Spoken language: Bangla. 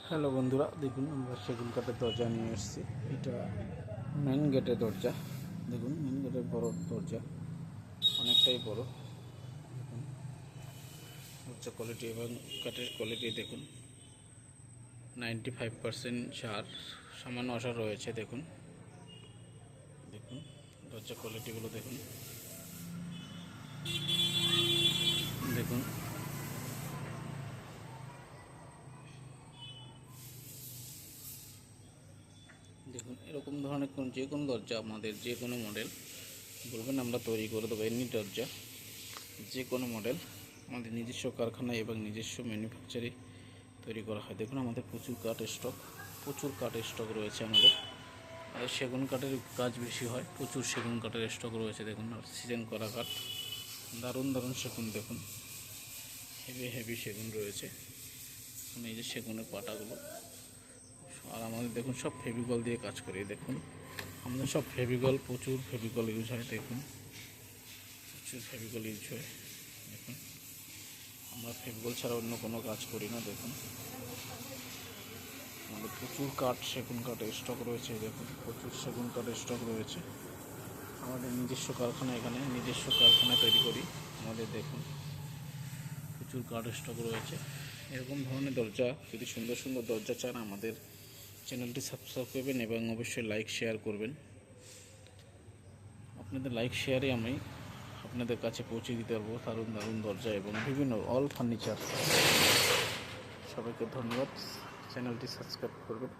হ্যালো বন্ধুরা, দেখুন আমরা সেগুন কাঠের দরজা নিয়ে এসেছি। এটা মেন গেটের দরজা। দেখুন মেন গেটের বড় দরজা, অনেকটাই বড়। দেখুন দরজা কোয়ালিটি এবং কাঠের কোয়ালিটি দেখুন, 95% ছাড়, সামান্য আশা রয়েছে। দেখুন দেখুন দরজা কোয়ালিটিগুলো দেখুন। দেখুন দেখুন এরকম ধরনের যে কোনো দরজা, আমাদের যে কোনো মডেল বলবেন, আমরা তৈরি করে দেবো। এমনি দরজা যে কোনো মডেল আমাদের নিজস্ব কারখানায় এবং নিজস্ব ম্যানুফ্যাকচারে তৈরি করা হয়। দেখুন আমাদের প্রচুর কাঠের স্টক রয়েছে। আমাদের সেগুন কাঠের কাজ বেশি হয়, প্রচুর সেগুন কাঠের স্টক রয়েছে। দেখুন আর সিজন করা কাঠ, দারুণ দারুণ সেগুন। দেখুন হেভি সেগুন রয়েছে। এই যে সেগুনের পাটাগুলো, আর আমাদের দেখুন সব ফেভিকল দিয়ে কাজ করি। দেখুন আমাদের সব প্রচুর ফেভিকল ইউজ হয়। দেখুন প্রচুর ফেভিকল ইউজ হয়। দেখুন আমরা ফেভিকল ছাড়া অন্য কোনো কাজ করি না। দেখুন আমাদের প্রচুর সেগুন কাঠের স্টক রয়েছে। দেখুন প্রচুর সেগুন কাঠের স্টক রয়েছে। আমাদের নিজস্ব কারখানা, এখানে নিজস্ব কারখানায় তৈরি করি আমাদের। দেখুন প্রচুর কাঠের স্টক রয়েছে। এরকম ধরনের দরজা, যদি সুন্দর সুন্দর দরজা চান, আমাদের চ্যানেলটি সাবস্ক্রাইব করবেন এবং অবশ্যই লাইক শেয়ার করবেন। আপনাদের লাইক শেয়ারে আমি আপনাদের কাছে পৌঁছে দিতে পারবো দারুণ দারুণ দরজা এবং বিভিন্ন অল ফার্নিচার। সবাইকে ধন্যবাদ, চ্যানেলটি সাবস্ক্রাইব করবেন।